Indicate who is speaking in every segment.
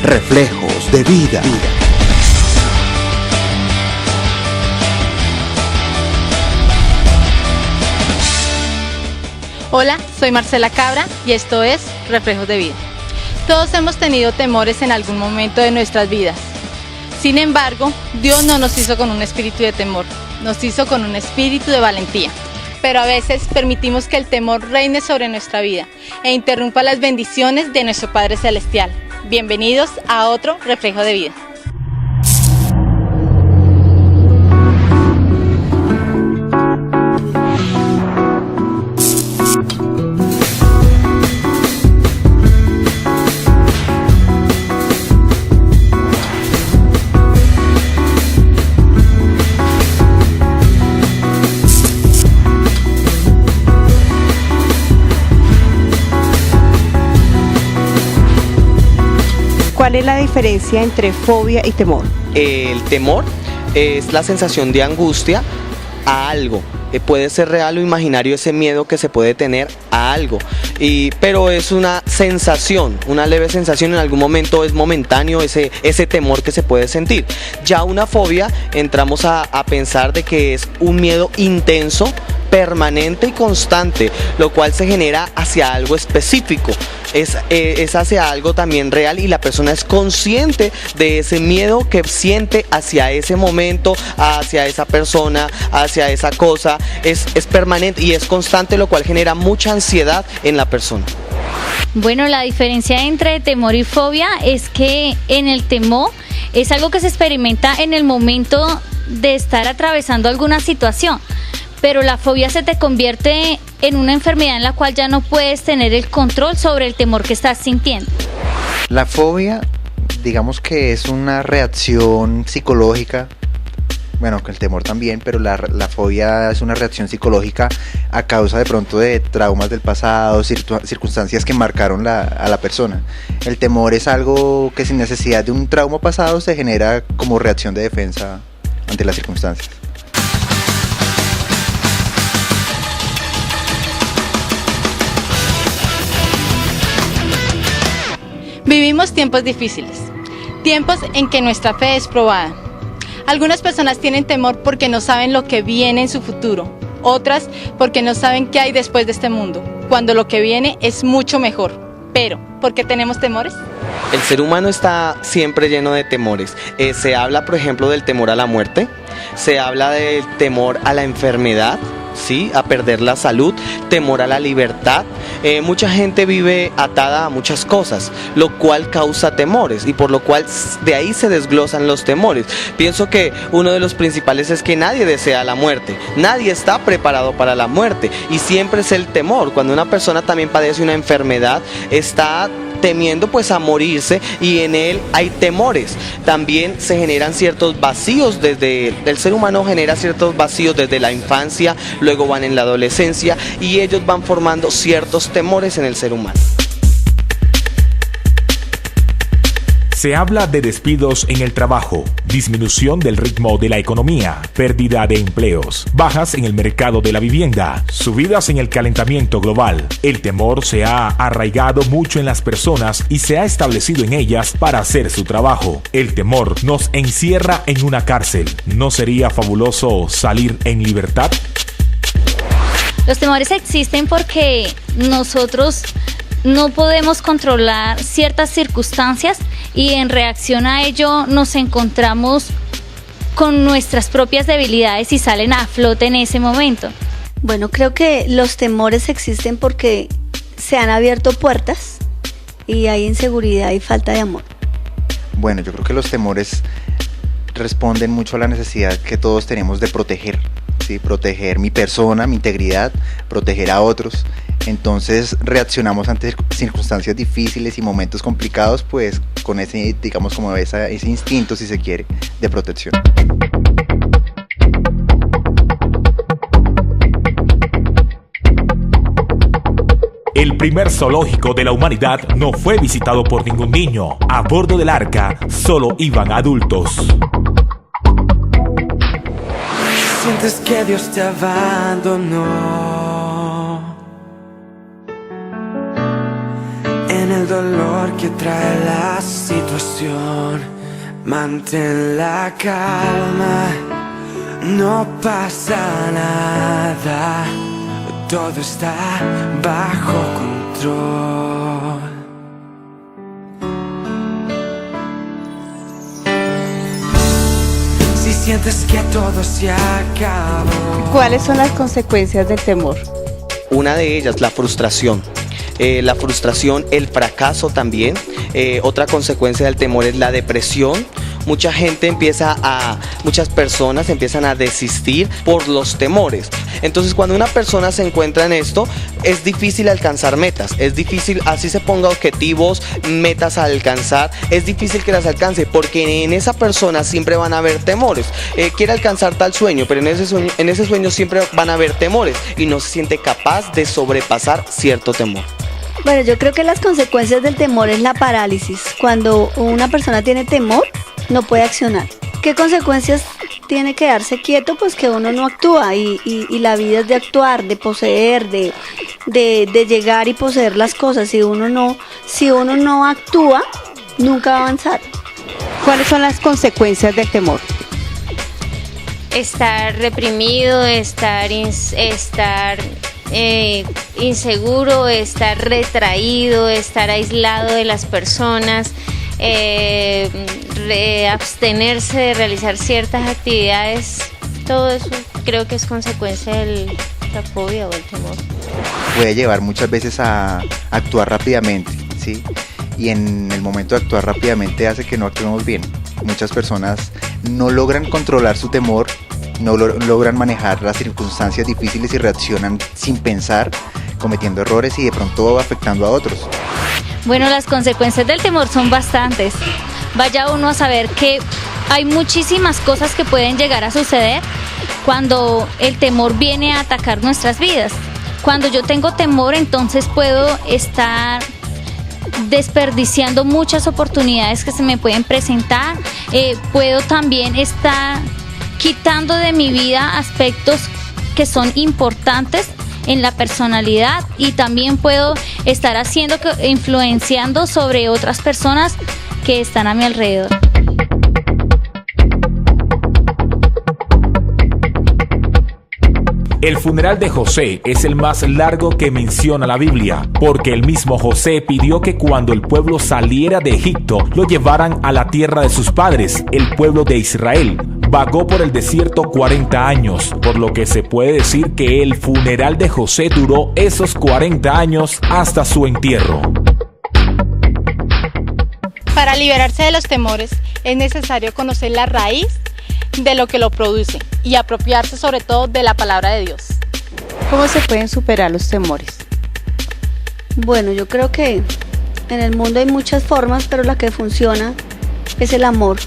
Speaker 1: Reflejos de vida.
Speaker 2: Hola, soy Marcela Cabra y esto es Reflejos de Vida. Todos hemos tenido temores en algún momento de nuestras vidas. Sin embargo, Dios no nos hizo con un espíritu de temor, nos hizo con un espíritu de valentía. Pero a veces permitimos que el temor reine sobre nuestra vida e interrumpa las bendiciones de nuestro Padre Celestial. Bienvenidos a otro Reflejo de Vida.
Speaker 3: ¿Cuál es la diferencia entre fobia y temor?
Speaker 4: El temor es la sensación de angustia a algo. Puede ser real o imaginario ese miedo que se puede tener a algo, pero es una sensación, una leve sensación, en algún momento es momentáneo ese temor que se puede sentir. Ya una fobia entramos a pensar de que es un miedo intenso, permanente y constante, lo cual se genera hacia algo específico. Es hacia algo también real y la persona es consciente de ese miedo que siente hacia ese momento, hacia esa persona, hacia esa cosa. Es permanente y es constante, lo cual genera mucha ansiedad en la persona.
Speaker 5: Bueno, la diferencia entre temor y fobia es que en el temor es algo que se experimenta en el momento de estar atravesando alguna situación. Pero la fobia se te convierte en una enfermedad en la cual ya no puedes tener el control sobre el temor que estás sintiendo.
Speaker 6: La fobia, digamos que es una reacción psicológica, bueno, que el temor también, pero la fobia es una reacción psicológica a causa de pronto de traumas del pasado, circunstancias que marcaron a la persona. El temor es algo que sin necesidad de un trauma pasado se genera como reacción de defensa ante las circunstancias.
Speaker 2: Vivimos tiempos difíciles, tiempos en que nuestra fe es probada. Algunas personas tienen temor porque no saben lo que viene en su futuro, otras porque no saben qué hay después de este mundo, cuando lo que viene es mucho mejor. Pero, ¿por qué tenemos temores?
Speaker 4: El ser humano está siempre lleno de temores. Se habla, por ejemplo, del temor a la muerte, se habla del temor a la enfermedad, ¿sí? A perder la salud, temor a la libertad. Mucha gente vive atada a muchas cosas, lo cual causa temores y por lo cual de ahí se desglosan los temores. Pienso que uno de los principales es que nadie desea la muerte, nadie está preparado para la muerte y siempre es el temor. Cuando una persona también padece una enfermedad, está temiendo pues a morirse y en él hay temores. También se generan ciertos vacíos el ser humano genera ciertos vacíos desde la infancia, luego van en la adolescencia y ellos van formando ciertos temores en el ser humano.
Speaker 7: Se habla de despidos en el trabajo, disminución del ritmo de la economía, pérdida de empleos, bajas en el mercado de la vivienda, subidas en el calentamiento global. El temor se ha arraigado mucho en las personas y se ha establecido en ellas para hacer su trabajo. El temor nos encierra en una cárcel. ¿No sería fabuloso salir en libertad?
Speaker 5: Los temores existen porque nosotros no podemos controlar ciertas circunstancias y en reacción a ello nos encontramos con nuestras propias debilidades y salen a flote en ese momento.
Speaker 8: Bueno, creo que los temores existen porque se han abierto puertas y hay inseguridad y falta de amor.
Speaker 6: Bueno, yo creo que los temores responden mucho a la necesidad que todos tenemos de proteger, ¿sí? Proteger mi persona, mi integridad, proteger a otros. Entonces reaccionamos ante circunstancias difíciles y momentos complicados pues con ese, digamos, como ese instinto, si se quiere, de protección.
Speaker 7: El primer zoológico de la humanidad no fue visitado por ningún niño. A bordo del arca solo iban adultos.
Speaker 9: Sientes que Dios te abandonó. En el dolor que trae la situación. situación, mantén la calma, no pasa nada, todo está bajo control. Si sientes que todo se acabó.
Speaker 3: ¿Cuáles son las consecuencias del temor?
Speaker 4: Una de ellas, la frustración. La frustración, el fracaso también. Otra consecuencia del temor es la depresión. Muchas personas empiezan a desistir por los temores. Entonces, cuando una persona se encuentra en esto, es difícil alcanzar metas, es difícil, así se ponga objetivos, metas a alcanzar, es difícil que las alcance, porque en esa persona siempre van a haber temores. Quiere alcanzar tal sueño, pero en ese sueño siempre van a haber temores y no se siente capaz de sobrepasar cierto temor.
Speaker 8: Bueno, yo creo que las consecuencias del temor es la parálisis. Cuando una persona tiene temor, no puede accionar. ¿Qué consecuencias tiene quedarse quieto? Pues que uno no actúa y la vida es de actuar, de poseer, de llegar y poseer las cosas. Si uno no actúa, nunca va a avanzar.
Speaker 3: ¿Cuáles son las consecuencias del temor?
Speaker 1: Estar reprimido, estar inseguro, estar retraído, estar aislado de las personas, abstenerse de realizar ciertas actividades. Todo eso creo que es consecuencia de la fobia o el temor.
Speaker 6: Puede llevar muchas veces a actuar rápidamente, ¿sí? Y en el momento de actuar rápidamente hace que no actuemos bien. Muchas personas no logran controlar su temor, no logran manejar las circunstancias difíciles y reaccionan sin pensar, cometiendo errores y de pronto afectando a otros.
Speaker 5: Bueno, las consecuencias del temor son bastantes. Vaya uno a saber que hay muchísimas cosas que pueden llegar a suceder cuando el temor viene a atacar nuestras vidas. Cuando yo tengo temor, entonces puedo estar desperdiciando muchas oportunidades que se me pueden presentar. Puedo también estar quitando de mi vida aspectos que son importantes en la personalidad, y también puedo estar influenciando sobre otras personas que están a mi alrededor.
Speaker 7: El funeral de José es el más largo que menciona la Biblia, porque el mismo José pidió que cuando el pueblo saliera de Egipto, lo llevaran a la tierra de sus padres, el pueblo de Israel. Vagó por el desierto 40 años, por lo que se puede decir que el funeral de José duró esos 40 años hasta su entierro.
Speaker 2: Para liberarse de los temores es necesario conocer la raíz de lo que lo produce y apropiarse sobre todo de la palabra de Dios.
Speaker 3: ¿Cómo se pueden superar los temores?
Speaker 8: Bueno, yo creo que en el mundo hay muchas formas, pero la que funciona es el amor.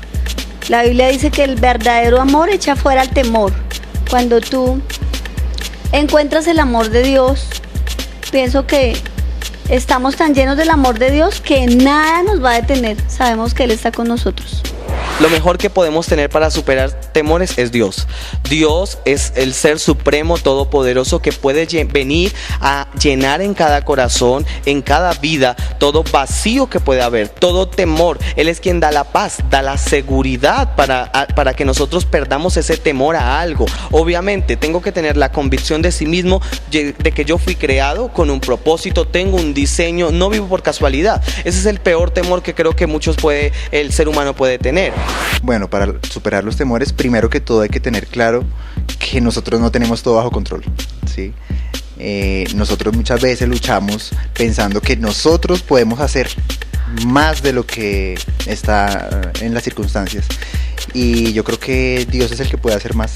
Speaker 8: La Biblia dice que el verdadero amor echa fuera el temor. Cuando tú encuentras el amor de Dios, pienso que estamos tan llenos del amor de Dios que nada nos va a detener. Sabemos que Él está con nosotros.
Speaker 4: Lo mejor que podemos tener para superar temores es Dios. Dios es el ser supremo, todopoderoso, que puede venir a llenar en cada corazón, en cada vida, todo vacío que puede haber, todo temor. Él es quien da la paz, da la seguridad para que nosotros perdamos ese temor a algo. Obviamente, tengo que tener la convicción de sí mismo, de que yo fui creado con un propósito, tengo un diseño, no vivo por casualidad. Ese es el peor temor que creo que el ser humano puede tener.
Speaker 6: Bueno, para superar los temores, primero que todo hay que tener claro que nosotros no tenemos todo bajo control, ¿sí? Nosotros muchas veces luchamos pensando que nosotros podemos hacer más de lo que está en las circunstancias, y yo creo que Dios es el que puede hacer más.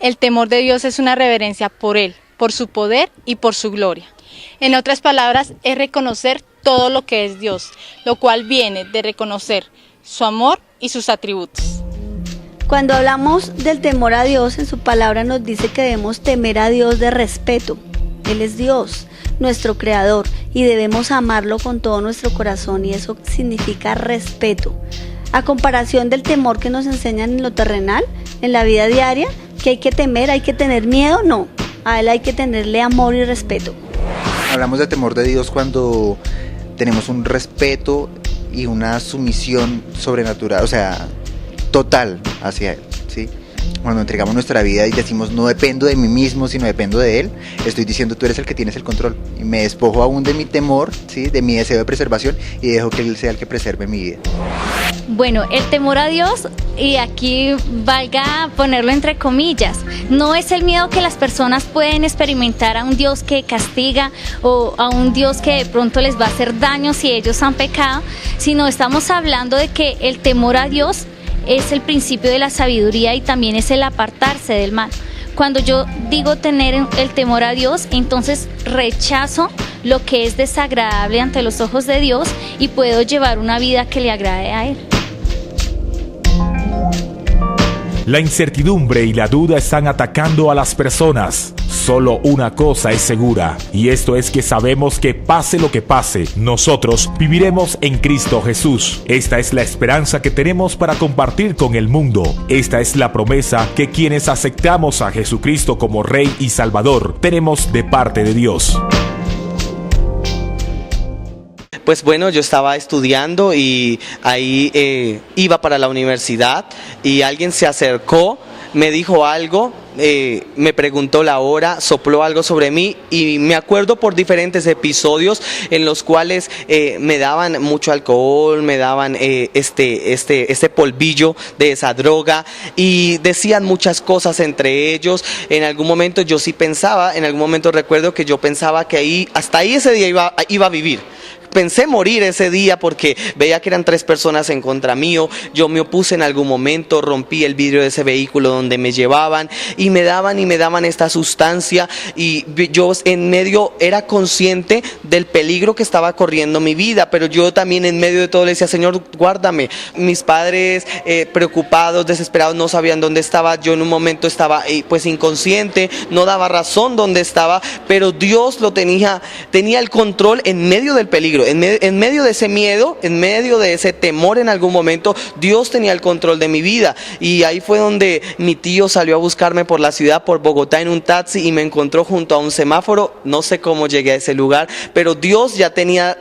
Speaker 2: El temor de Dios es una reverencia por Él, por su poder y por su gloria. En otras palabras, es reconocer todo lo que es Dios, lo cual viene de reconocer su amor y sus atributos.
Speaker 8: Cuando hablamos del temor a Dios, en su palabra nos dice que debemos temer a Dios de respeto. Él es Dios, nuestro creador, y debemos amarlo con todo nuestro corazón, y eso significa respeto. A comparación del temor que nos enseñan en lo terrenal, en la vida diaria, ¿Que hay que temer, hay que tener miedo? No, a Él hay que tenerle amor y respeto.
Speaker 6: Hablamos de temor de Dios cuando tenemos un respeto y una sumisión sobrenatural, o sea, total hacia Él, ¿sí? Cuando entregamos nuestra vida y decimos no dependo de mí mismo, sino dependo de Él, estoy diciendo tú eres el que tienes el control. Y me despojo aún de mi temor, ¿sí? De mi deseo de preservación y dejo que Él sea el que preserve mi vida.
Speaker 5: Bueno, el temor a Dios, y aquí valga ponerlo entre comillas, no es el miedo que las personas pueden experimentar a un Dios que castiga o a un Dios que de pronto les va a hacer daño si ellos han pecado, sino estamos hablando de que el temor a Dios es el principio de la sabiduría y también es el apartarse del mal. Cuando yo digo tener el temor a Dios, entonces rechazo lo que es desagradable ante los ojos de Dios y puedo llevar una vida que le agrade a Él.
Speaker 7: La incertidumbre y la duda están atacando a las personas. Solo una cosa es segura, y esto es que sabemos que pase lo que pase, nosotros viviremos en Cristo Jesús. Esta es la esperanza que tenemos para compartir con el mundo. Esta es la promesa que quienes aceptamos a Jesucristo como Rey y Salvador tenemos de parte de Dios.
Speaker 4: Pues bueno, yo estaba estudiando y ahí iba para la universidad y alguien se acercó, me dijo algo, me preguntó la hora, sopló algo sobre mí y me acuerdo por diferentes episodios en los cuales me daban mucho alcohol, me daban este polvillo de esa droga y decían muchas cosas entre ellos. En algún momento yo sí pensaba, en algún momento recuerdo que yo pensaba que hasta ahí ese día iba a vivir. Pensé morir ese día porque veía que eran 3 personas en contra mío. Yo me opuse en algún momento, rompí el vidrio de ese vehículo donde me llevaban y me daban esta sustancia y yo en medio era consciente del peligro que estaba corriendo mi vida, pero yo también en medio de todo le decía, Señor, guárdame. Mis padres preocupados, desesperados, no sabían dónde estaba. Yo en un momento estaba pues inconsciente, no daba razón dónde estaba, pero Dios lo tenía el control en medio del peligro. En medio de ese miedo, en medio de ese temor en algún momento, Dios tenía el control de mi vida. Y ahí fue donde mi tío salió a buscarme por la ciudad, por Bogotá en un taxi y me encontró junto a un semáforo. No sé cómo llegué a ese lugar, pero Dios ya tenía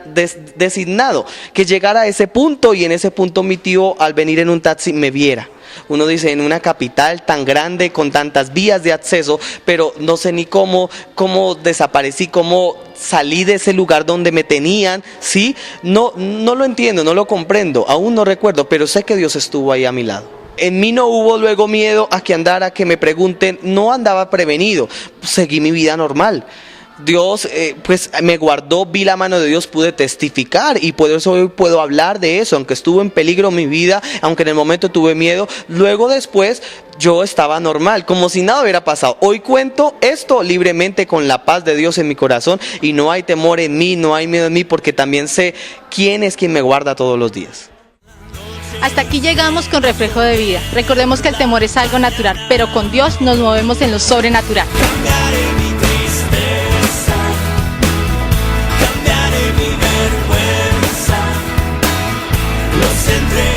Speaker 4: designado que llegara a ese punto y en ese punto mi tío al venir en un taxi me viera. Uno dice, en una capital tan grande, con tantas vías de acceso, pero no sé ni cómo desaparecí, cómo salí de ese lugar donde me tenían, ¿sí? No lo entiendo, no lo comprendo, aún no recuerdo, pero sé que Dios estuvo ahí a mi lado. En mí no hubo luego miedo a que andara, que me pregunten, no andaba prevenido, seguí mi vida normal. Dios pues me guardó, vi la mano de Dios, pude testificar y por eso hoy puedo hablar de eso, aunque estuvo en peligro mi vida, aunque en el momento tuve miedo, luego después yo estaba normal, como si nada hubiera pasado. Hoy cuento esto libremente con la paz de Dios en mi corazón y no hay temor en mí, no hay miedo en mí, porque también sé quién es quien me guarda todos los días.
Speaker 2: Hasta aquí llegamos con Reflejo de Vida. Recordemos que el temor es algo natural, pero con Dios nos movemos en lo sobrenatural.
Speaker 9: Los entre